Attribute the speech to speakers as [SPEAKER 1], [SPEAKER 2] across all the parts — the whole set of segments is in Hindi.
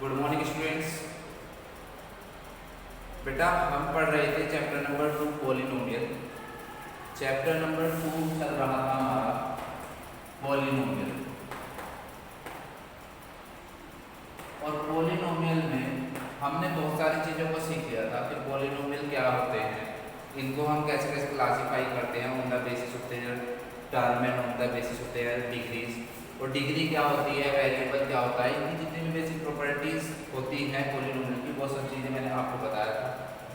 [SPEAKER 1] Good morning students. बेटा हम पढ़ रहे थे chapter number 2 polynomial. Chapter number 2 चल रहा था हमारा पॉलिनोमियल, और पॉलिनोमियल में हमने बहुत सारी चीज़ों को सीख लिया था कि पॉलिनोमियल क्या होते हैं, इनको हम कैसे कैसे क्लासीफाई करते हैं on the basis of their term and on the basis of their degrees. और डिग्री क्या होती है, वेरिएबल क्या होता है, इनकी जितनी भी बेसिक प्रॉपर्टीज होती हैं पॉलिनोमियल की, वो सब चीज़ें मैंने आपको बताया था।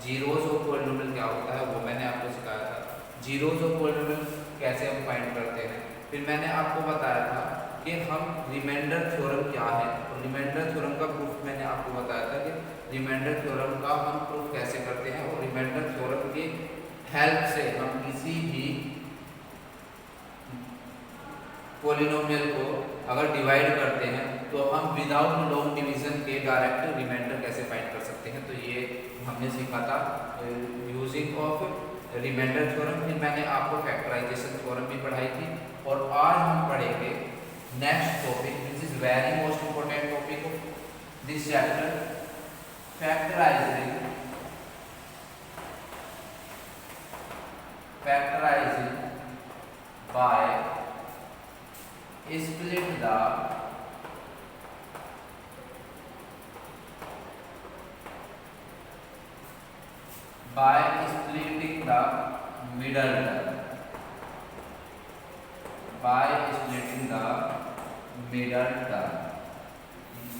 [SPEAKER 1] जीरोज ऑफ पॉलिनोमियल क्या होता है वो मैंने आपको सिखाया था। जीरोज ऑफ पॉलिनोमियल कैसे हम फाइंड करते हैं। फिर मैंने आपको बताया था कि हम रिमाइंडर थ्योरम क्या है, और रिमाइंडर थ्योरम का प्रूफ मैंने आपको बताया था कि रिमाइंडर थ्योरम का हम प्रूफ कैसे करते हैं, और रिमाइंडर थ्योरम की हेल्प से हम किसी भी पॉलिनोमियल को अगर डिवाइड करते हैं तो हम विदाउट लॉन्ग डिवीजन के डायरेक्ट रिमाइंडर कैसे फाइंड कर सकते हैं। तो ये हमने सीखा था यूजिंग ऑफ रिमाइंडर थ्योरम। फिर मैंने आपको फैक्टराइजेशन थ्योरम भी पढ़ाई थी, और आज हम पढ़ेंगे next topic which is very most important topic of this chapter, factorising by split the by splitting the middle term, by splitting the middle term।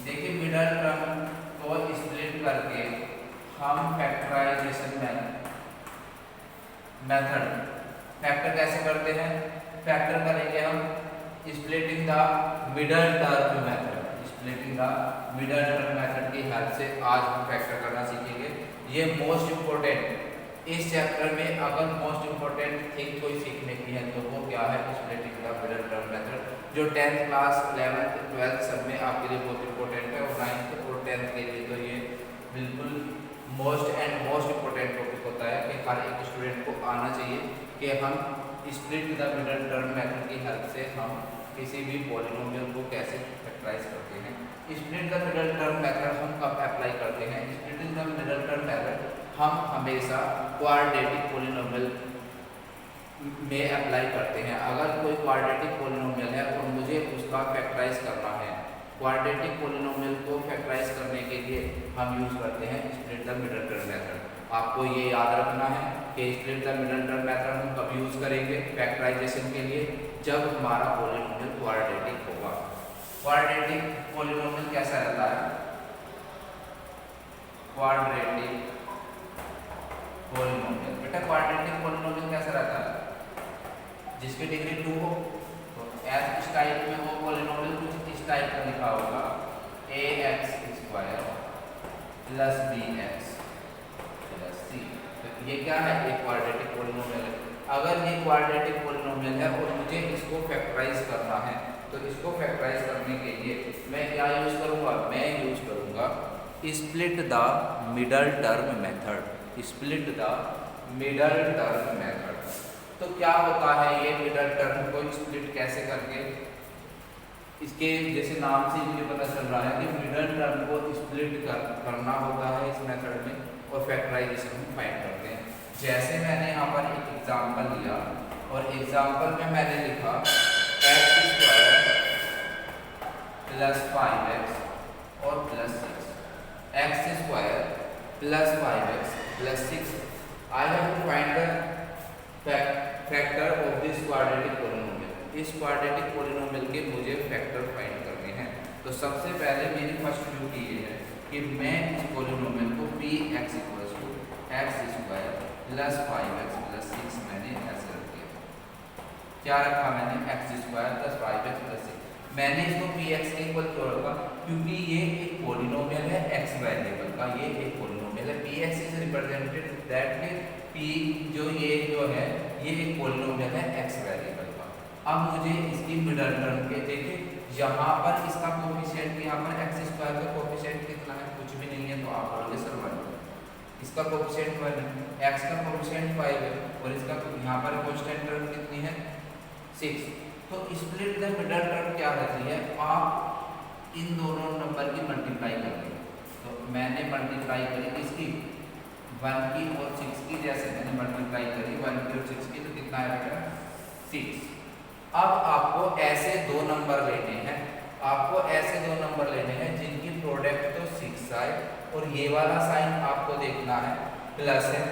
[SPEAKER 1] देखिए मिडल टर्म को स्प्लिट करके हम फैक्टराइजेशन मेथड फैक्टर कैसे करते हैं, फैक्टर करेंगे हम splitting the middle term method, splitting the middle term method की हेल्प से आज हम फैक्टर करना सीखेंगे। ये मोस्ट इम्पोर्टेंट इस चैप्टर में अगर मोस्ट इम्पोर्टेंट थिंग कोई सीखने की है तो वो क्या है, splitting the middle term method, जो 10th क्लास 11th 12th सब में आपके लिए बहुत इंपॉर्टेंट है, और 9th और 10th के लिए तो ये बिल्कुल मोस्ट इम्पोर्टेंट टॉपिक होता है कि हर एक स्टूडेंट को आना चाहिए कि हम split the middle term method की हेल्प से हम किसी भी पॉलिनोमियल को कैसे फैक्टराइज करते हैं। Split the middle term method हम कब अप्लाई करते हैं, splitting the middle term method हम हमेशा क्वाड्रेटिक पॉलिनोमियल में अप्लाई करते हैं। अगर कोई क्वाड्रेटिक पॉलिनोमियल है और मुझे उसका फैक्टराइज करना है, क्वाड्रेटिक पॉलिनोमियल को फैक्टराइज करने के लिए हम यूज करते हैं split the middle term method. आपको ये याद रखना है कि split the middle term method हम कब यूज करेंगे फैक्टराइजेशन के लिए, जब हमारा पॉलिनोमियल क्वाड्रेटिक होगा। क्वाड्रेटिक पॉलिनोमियल कैसा रहता है, क्वाड्रेटिक पॉलिनोमियल, बेटा क्वाड्रेटिक पॉलिनोमियल कैसा रहता है, जिसकी डिग्री 2 हो, तो इस टाइप में वो पॉलिनोमियल कुछ इस टाइप का लिखा होगा, ax square plus bx plus c। तो ये क्या है, एक क्वाड्रेटिक पॉलिनोमियल है। अगर ये क्वाड्रेटिक पॉलिनोमियल है और मुझे इसको फैक्टराइज करना है, तो इसको फैक्टराइज करने के लिए मैं क्या यूज करूंगा, मैं यूज करूंगा split the middle term method, split the middle term method. तो क्या होता है ये मिडल टर्म को स्प्लिट कैसे करके, इसके जैसे नाम से मुझे पता चल रहा है कि मिडल टर्म को स्प्लिट करना होता है इस मेथड में, और फैक्टराइजेशन में फाइंड करते हैं। जैसे मैंने यहाँ पर एक एग्जांपल लिया, और एग्जांपल में मैंने लिखा x स्क्वायर प्लस 5x और plus 6, x square plus 5x plus 6। I have to find the factor of this quadratic polynomial. इस क्वाड्रेटिक पॉलिनोमियल के मुझे फैक्टर फाइंड करने हैं। तो सबसे पहले मेरी फर्स्ट ड्यूटी ये है कि मैं इस पॉलिनोमियल को px x square plus 5x plus 6 मैंने ऐसे रख दिया। क्या रखा मैंने, x square plus 5x plus 6। मैंने इसको px के इक्वल क्यों रखा, क्योंकि ये एक पॉलिनोमियल है x वेरिएबल का, ये एक पॉलिनोमियल है। px is represented that p जो है ये एक पॉलिनोमियल है x वेरिएबल का। अब मुझे इसकी मिडल टर्म के देखिए, यहाँ पर इसका कोफिशिएंट, यहाँ पर x स्क्वायर का कोफिशिएंट कितना है, कुछ भी नहीं है, तो आप बोलोगे सर 1। इसका कोफिशिएंट 1 है, x का कोफिशिएंट 5 है, और इसका यहाँ पर कांस्टेंट टर्म कितनी है 6। तो स्प्लिट द मिडल टर्म क्या रहती है, आप इन दोनों नंबर की मल्टीप्लाई करते हैं। तो मैंने मल्टीप्लाई करी किसकी, 1 की और 6 की, जैसे मैंने मल्टीप्लाई करी 1 की और 6 की, तो कितना आएगा 6। अब आपको ऐसे दो नंबर लेने हैं, आपको ऐसे दो नंबर लेने हैं जिनकी प्रोडक्ट तो 6 आए और ये वाला साइन आपको देखना है प्लस है।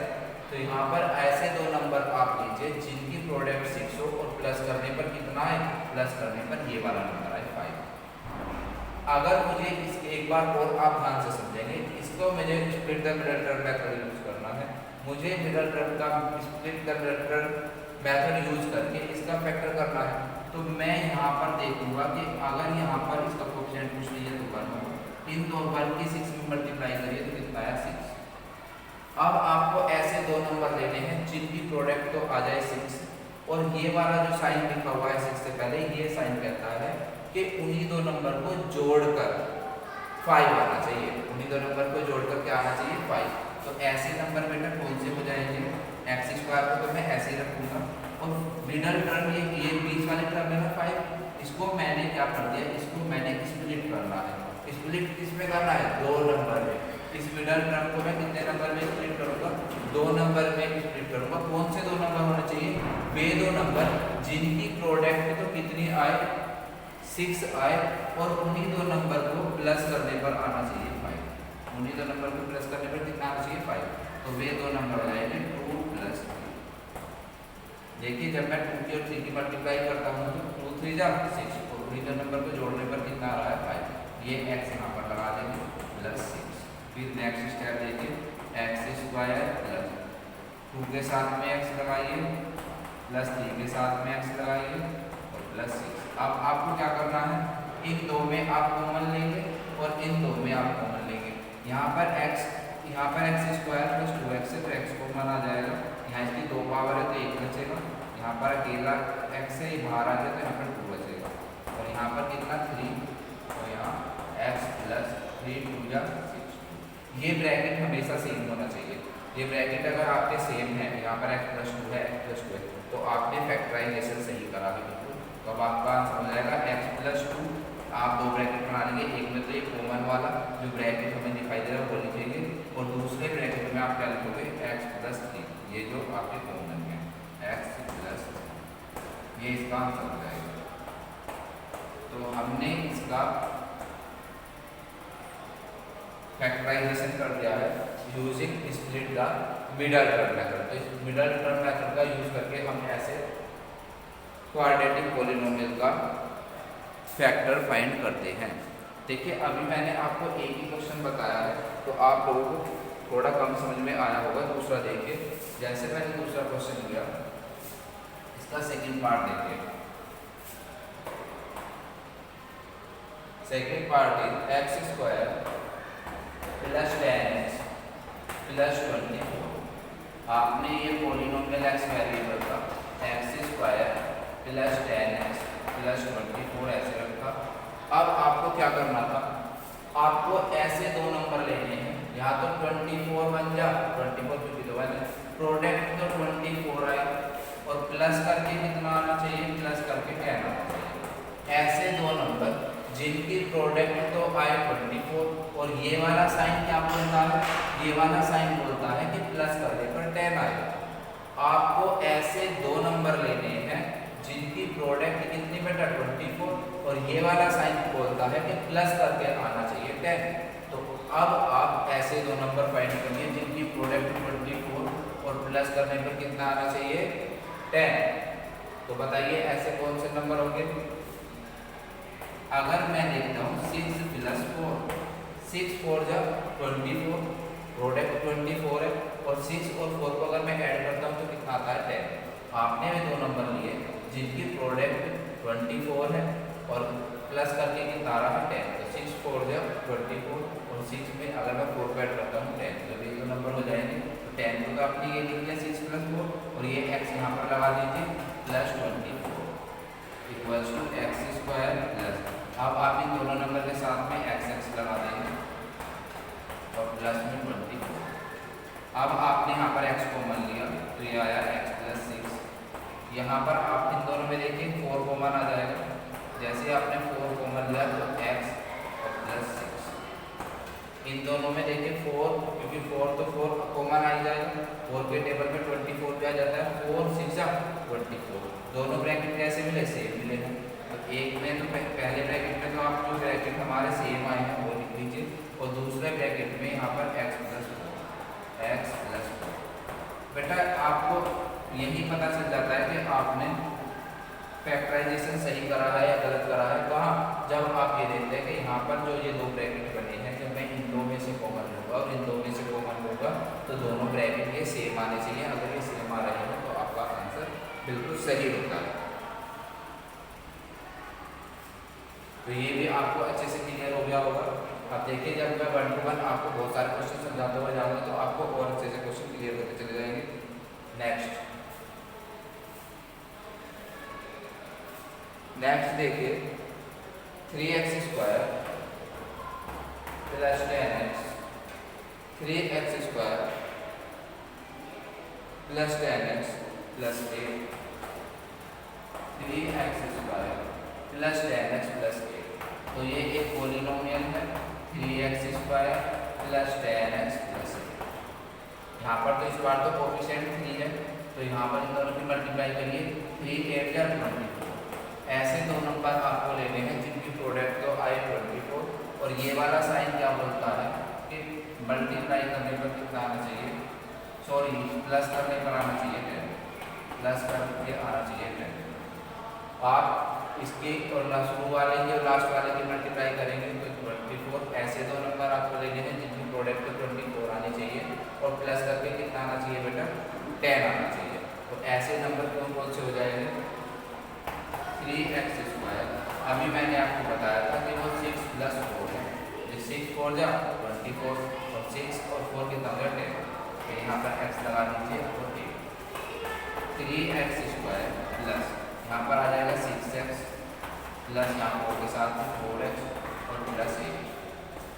[SPEAKER 1] तो यहाँ पर ऐसे दो नंबर आप लीजिए जिनकी प्रोडक्ट 6 हो और प्लस करने पर कितना है, प्लस करने पर ये वाला नंबर है 5। अगर मुझे इस एक बार और आप ध्यान से समझेंगे, इसको मुझे split the middle term method use करना है। मुझे मिडल टर्म का split the middle term method use करके इसका फैक्टर करना है। तो मैं यहाँ पर देखूंगा कि अगर यहाँ पर इसका कोएफिशिएंट कुछ नहीं है तो 1 होगा, इन दो 1 की 6 में मल्टीप्लाई करिए तो कितना है 6। अब आपको ऐसे दो नंबर लेने हैं जिनकी प्रोडक्ट तो आ जाए 6 और ये वाला जो साइन लिखा हुआ है 6 से पहले, ये साइन कहता है कि उन्हीं दो नंबर को जोड़कर 5 आना चाहिए, उन्हीं दो नंबर को जोड़कर क्या आना चाहिए 5। तो ऐसे नंबर बेटा कौन से हो जाएंगे, x स्क्वायर को तो मैं ऐसे ही रखूंगा और मिडल टर्म ये बीच वाले टर्म है ना 5, इसको मैंने क्या कर दिया, इसको मैंने स्प्लिट करना है। स्प्लिट किस में करना है, दो नंबर में। इस मिडल टर्म को मैं कितने नंबर में स्प्लिट करूंगा, 2 नंबर में स्प्लिट करूंगा। कौन से दो नंबर होने चाहिए, वे दो नंबर जिनकी प्रोडक्ट तो कितनी आए 6 आए और उन्हीं दो नंबर को प्लस करने पर आना चाहिए 5। उन्हीं दो नंबर को प्लस करने पर कितना आना चाहिए 5। तो वे दो नंबर हो जाएंगे 2 + 3। देखिए जब मैं 2 की और 3 की मल्टीप्लाई करता हूँ तो 2 3 जा 6 और उन्हीं दो नंबर को जोड़ने पर कितना आ रहा है 5। ये x यहाँ पर लगा देंगे +6। फिर नेक्स्ट स्टेप देखिए x² + 2 के साथ में x लगाइए +3 के साथ में x लगाइए और +6। अब आपको क्या करना है, इन दो में आप कॉमन लेंगे और इन दो में आप कॉमन लेंगे। यहाँ पर x + 2x है तो x कॉमन आ जाएगा, यहाँ इसकी 2 पावर है तो 1 बचेगा। यहाँ पर अकेला x है, ये बाहर आ जाए तो यहाँ पर 2 बचेगा और यहाँ पर कितना 3, तो यहाँ x + 3 2 जा 6। ये ब्रैकेट हमेशा सेम होना चाहिए। ये ब्रैकेट अगर आपके सेम है, यहाँ पर x + 2 है x + 2 है, तो आपने फैक्टराइजेशन सही करा है बिल्कुल। तो अब आपका आंसर हो जाएगा x + 2। आप दो ब्रैकेट बना लेंगे, एक में तो ये कॉमन वाला जो ब्रैकेट हमें दिखाई दे रहा है वो लिखेंगे और दूसरे ब्रैकेट में आप क्या लिखोगे x + 3, ये जो आपके कॉमन है x + 3, ये इसका आंसर हो जाएगा। तो हमने इसका फैक्टराइजेशन कर दिया है using split the middle term method. तो इस मिडल टर्म मेथड का यूज करके हम ऐसे क्वाड्रेटिक पॉलिनोमियल का फैक्टर फाइंड करते हैं। देखिए अभी मैंने आपको एक ही क्वेश्चन बताया है तो आप लोगों को थोड़ा कम समझ में आया होगा। दूसरा देखिए, जैसे मैंने दूसरा क्वेश्चन लिया, इसका सेकंड पार्ट देखिए। Second part is x² + 10x + 24। आपने ये पॉलिनोमियल x वेरिएबल का x² + 10x + 24 ऐसे रखा। अब आपको क्या करना था, आपको ऐसे दो नंबर लेने हैं, यहाँ तो 24 बन जा 24 क्योंकि तो बने प्रोडक्ट तो 24 आए और प्लस करके कितना आना चाहिए, प्लस करके 10 आना चाहिए। ऐसे दो नंबर जिनकी प्रोडक्ट तो आए 24 और ये वाला साइन क्या बोलता है, ये वाला साइन बोलता है कि प्लस करने पर 10 आएगा। आपको ऐसे दो नंबर लेने हैं जिनकी प्रोडक्ट कितनी बेटा 24 और ये वाला साइन बोलता है कि प्लस करके आना चाहिए 10। तो अब आप ऐसे दो नंबर फाइंड करिए जिनकी प्रोडक्ट 24 और प्लस करने पर कितना आना चाहिए 10। तो बताइए ऐसे कौन से नंबर होंगे। अगर मैं देखता हूँ 6 + 4, 6 4 जा 24, प्रोडक्ट 24 है और 6 और 4 को अगर मैं ऐड करता हूँ तो कितना आता है 10। आपने भी दो नंबर लिए जिनकी प्रोडक्ट 24 है और प्लस करके कितना आ रहा है 10। तो 6 4 जा 24 और 6 में अगर मैं 4 को ऐड करता हूँ 10, जब ये दो नंबर हो जाएंगे तो 10 को तो आपने ये लिख दिया 6 + 4 और ये x यहाँ पर लगा दीजिए +24 = x²+। अब आप इन दोनों नंबर के साथ में x लगा देंगे और प्लस में 24। अब आपने यहाँ पर x कॉमन लिया तो ये आया x + 6। यहाँ पर आप इन दोनों में देखिए 4 कॉमन आ जाएगा। जैसे आपने 4 कॉमन लिया तो x और +6 इन दोनों में देखिए 4, क्योंकि 4 तो 4 कॉमन आ जाएगा, 4 के टेबल में 24 पे आ जाता है, 4 6 24, दोनों ब्रैकेट कैसे मिले, सेम मिले हैं। तो एक में तो पहले ब्रैकेट में तो आप जो ब्रैकेट हमारे सेम आए हैं वो लिख लीजिए, और दूसरे ब्रैकेट में यहाँ पर x प्लस 4। बेटा आपको यही पता चल जाता है कि आपने फैक्टराइजेशन सही करा है या गलत करा है कहाँ, जब आप ये देखते हैं कि यहाँ पर जो ये दो ब्रैकेट बने हैं, जब मैं इन दो में से कॉमन लूँगा और इन दो में से कॉमन लूँगा तो दोनों ब्रैकेट ये सेम आने चाहिए। अगर ये सेम आ रहे हैं तो आपका आंसर बिल्कुल सही होता है। तो ये भी आपको अच्छे से क्लियर हो गया होगा। अब देखिए जब मैं 1 to 1 आपको बहुत सारे क्वेश्चन समझाते हुए जाऊँगा तो आपको और अच्छे से क्वेश्चन क्लियर होते चले जाएंगे। नेक्स्ट देखिए 3x² plus 10x, 3x² plus 10x plus 8, 3x² plus 10x plus 8। तो ये एक पॉलिनोमियल है 3x² प्लस 10x प्लस 8। यहाँ पर तो इस बार तो कोफिशिएंट 3 है, तो यहाँ पर इन दोनों की मल्टीप्लाई करिए, 3 8 या 24। ऐसे दो नंबर आपको लेने हैं जिनकी प्रोडक्ट तो आए 24, और ये वाला साइन क्या बोलता है कि मल्टीप्लाई करने पर कितना आना चाहिए, सॉरी प्लस करने पर आना चाहिए 10, प्लस करके आना चाहिए 10। आप इसके और शुरू वाले की और लास्ट वाले की मल्टीप्लाई करेंगे तो 24। ऐसे दो नंबर आपको लेने हैं जिनकी प्रोडक्ट तो 24 आनी चाहिए, और प्लस करके कितना आना चाहिए बेटा, 10 आना चाहिए। तो ऐसे नंबर कौन कौन से हो जाएंगे, 3x²। अभी मैंने आपको बताया था कि वो 6 प्लस 4 है, 6 4 जा 24, और 6 और 4 कितना हो गया 10, तो यहाँ पर x लगा दीजिए और 8। 3x² प्लस यहाँ पर आ जाएगा 6x प्लस यहाँ 4 के साथ 4x और प्लस 8।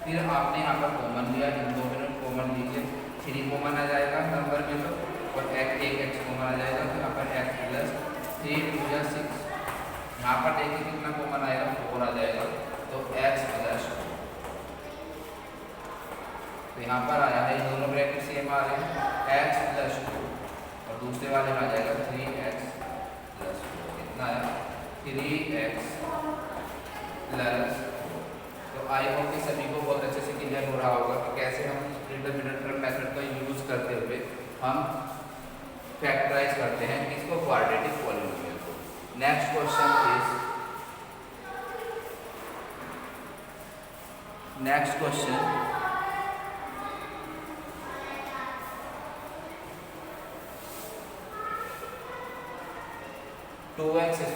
[SPEAKER 1] फिर आपने यहाँ पर कॉमन लिया, इन दो में कॉमन लीजिए, 3 कॉमन आ जाएगा नंबर में तो, और एक x कॉमन आ जाएगा, तो यहाँ पर x प्लस 3 2 या 6। यहाँ पर देखिए कितना कॉमन आएगा, 4 आ जाएगा, तो x प्लस 2। तो यहाँ पर आया है, इन दोनों ब्रैकेट सेम आ रहे हैं, x प्लस 2, और दूसरे वाले में आ जाएगा 3x प्लस 4। कितना है 3x प्लस 4। तो आई होप कि सभी को बहुत अच्छे से क्लियर हो रहा होगा कि कैसे हम डिटरमिनेंट मेथड का यूज करते हुए हम फैक्टराइज करते हैं इसको, क्वाड्रेटिक पॉलिनोमियल को। Next question is, next question 2x²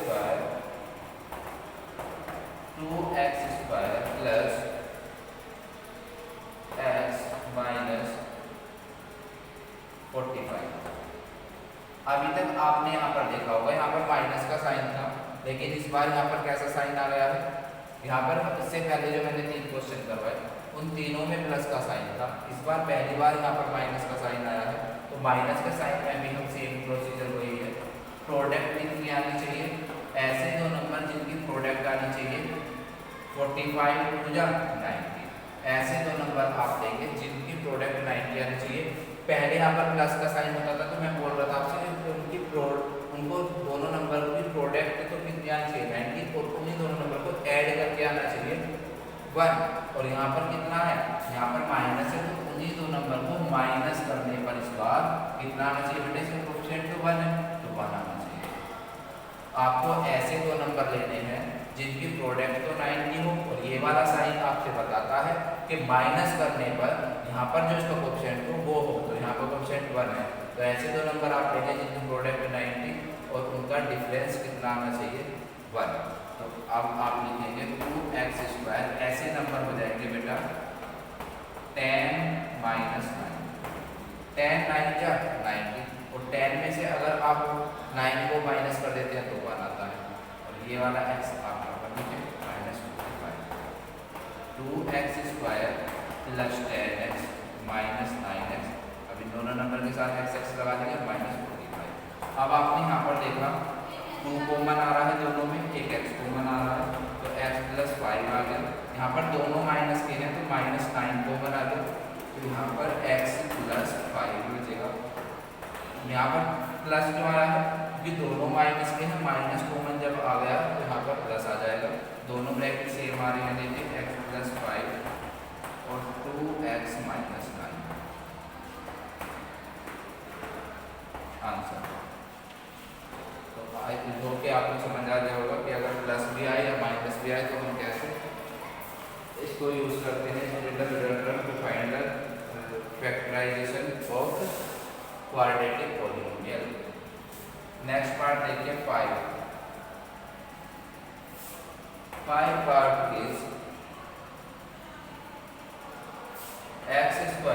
[SPEAKER 1] plus x minus 45। अभी तक आपने यहाँ पर देखा होगा, यहाँ पर माइनस का साइन था, लेकिन इस बार यहाँ पर कैसा साइन आ गया है, यहाँ पर इससे पहले जो मैंने 3 क्वेश्चन करवाए उन तीनों में प्लस का साइन था, इस बार पहली बार यहाँ पर माइनस का साइन आया है। तो माइनस का साइन में भी हम सेम प्रोसीजर वही है, प्रोडक्ट कितनी आनी चाहिए, ऐसे दो नंबर जिनकी प्रोडक्ट आनी चाहिए 45 या 90, ऐसे दो नंबर आप देंगे जिनकी प्रोडक्ट 90 आनी चाहिए। पहले यहाँ पर प्लस का साइन होता था, तो मैं बोल रहा था आपसे उनको दोनों नंबर की प्रोडक्ट तो कितनी आनी चाहिए 90, और उन्हीं दोनों नंबर को ऐड करके आना चाहिए 1। और यहाँ पर कितना है, यहाँ पर माइनस है, तो उन्हीं दो नंबर को माइनस करने पर इस बार कितना आना चाहिए बेटे, इसका कोएफिशिएंट तो 1 है, तो 1 आना चाहिए। आपको ऐसे दो नंबर लेने हैं जिनकी प्रोडक्ट तो 90 हो, और ये वाला साइन आपसे बताता है कि माइनस करने पर यहाँ पर जो इसका कोएफिशिएंट हो वो हो, तो यहाँ पर कोएफिशिएंट 1 है। तो ऐसे दो नंबर आप लेंगे जिनकी प्रोडक्ट 90 और उनका डिफरेंस कितना आना चाहिए 1। तो अब आप लिखेंगे 2x², ऐसे नंबर हो जाएंगे बेटा 10 माइनस 9, 10 9 या 90, और 10 में से अगर आप 9 को माइनस कर देते हैं तो 1 आता है, और ये वाला x आप लीजिए minus 55। 2x² plus 10x minus 9x, अब इन दोनों नंबर के साथ x लगा देंगे माइनस 45। अब आपने यहाँ पर देखा 2 कॉमन आ रहा है दोनों में, एक x कॉमन आ रहा है, तो x प्लस 5 आ गया। यहाँ पर दोनों माइनस के हैं तो -9 कॉमन आ गया, तो यहाँ पर x + 5 बचेगा। यहाँ पर प्लस क्यों आया है, क्योंकि दोनों माइनस के हैं, माइनस कॉमन जब आ गया तो यहाँ पर प्लस आ जाएगा। दोनों ब्रैकेट सेम आ रही है, देखिए x + 5 और 2x - 9 आंसर। तो आई होप कि आपको समझ आ गया होगा कि अगर प्लस भी आए या माइनस भी आए तो हम कैसे इसको यूज करते हैं splitter middle term to find the factorisation of quadratic polynomial. Next part देखिए 5 part is x²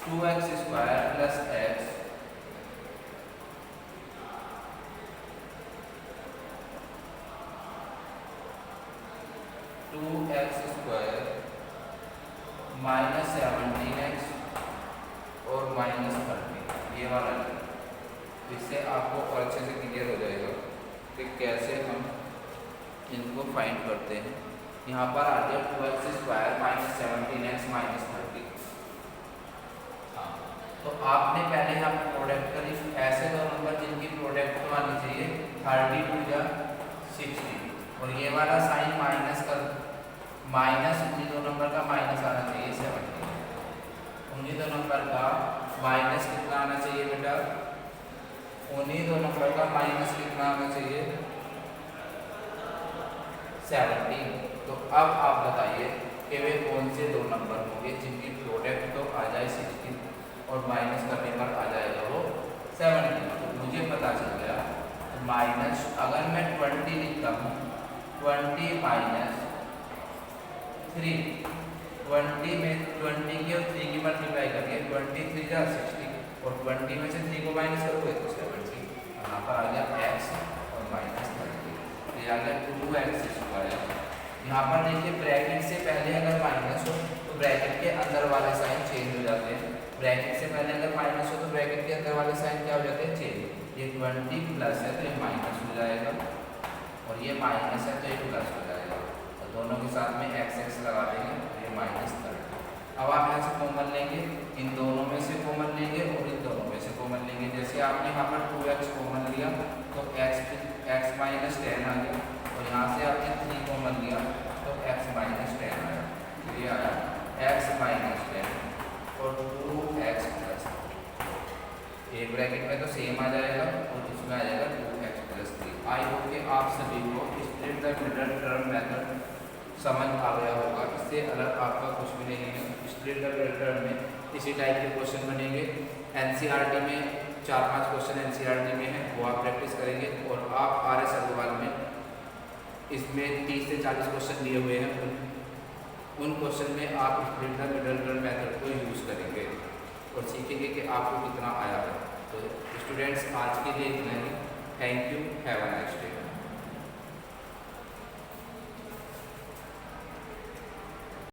[SPEAKER 1] 2x² + x -17x और -30 ये वाला है। इससे आपको और अच्छे से क्लियर हो जाएगा कि कैसे हम इनको फाइंड करते हैं। यहाँ पर आ गया 2x² -17x -30। हाँ, तो आपने पहले यहाँ पर प्रोडक्ट करी, ऐसे दो नंबर जिनकी प्रोडक्ट तो आनी चाहिए 32 या 60 और ये वाला साइन माइनस कर माइनस उन्हीं दो नंबर का माइनस आना चाहिए 70। उन्हीं दो नंबर का माइनस कितना आना चाहिए बेटा, उन्हीं दो नंबर का माइनस कितना आना चाहिए 17। तो अब आप बताइए कि वे कौन से दो नंबर होंगे जिनकी प्रोडक्ट तो आ जाए 60 और माइनस करने पर आ जाएगा वो 17। तो मुझे पता चल गया माइनस, अगर मैं 20 लिखता हूँ 20 - 3, 20 में 20 की और 3 की मल्टीप्लाई करिए 23 जा 60 और 20 में से 3 को माइनस करोगे तो 70। यहाँ पर आ गया x और -30, ये आ गया 2x²। यहाँ पर देखिए ब्रैकेट से पहले अगर माइनस हो तो ब्रैकेट के अंदर वाले साइन चेंज हो जाते हैं, ब्रैकेट से पहले अगर माइनस हो तो ब्रैकेट के अंदर वाले साइन क्या हो जाते हैं चेंज। ये 20 प्लस है तो ये माइनस हो जाएगा और ये माइनस है तो ये प्लस हो जाएगा, तो दोनों के साथ में x लगा देंगे, ये -30। अब आप यहाँ से कॉमन लेंगे, इन दोनों में से कॉमन लेंगे और इन दोनों में से कॉमन लेंगे। जैसे आपने यहाँ पर 2x कॉमन लिया तो x -10 आ गया और यहाँ से आपने 3 कॉमन लिया तो x -10 आया, तो ये आया x -10 और 2x + 1 ब्रैकेट में तो सेम आ जाएगा और इसमें आ जाएगा 2x + 3। आई होप कि आप सभी को split the middle term method समझ आ गया होगा। इससे अलग आपका कुछ भी नहीं है। स्प्लिट द मिडल टर्म में इसी टाइप के क्वेश्चन बनेंगे। एनसीईआरटी में 4-5 क्वेश्चन एनसीईआरटी में है, वो आप प्रैक्टिस करेंगे और आप RS अग्रवाल में इसमें 30 से 40 क्वेश्चन दिए हुए हैं, उन क्वेश्चन में आप split the middle term method को यूज़ करेंगे और सीखेंगे कि आपको कितना आया है। तो स्टूडेंट्स आज के लिए इतना ही। Thank you, have a nice day.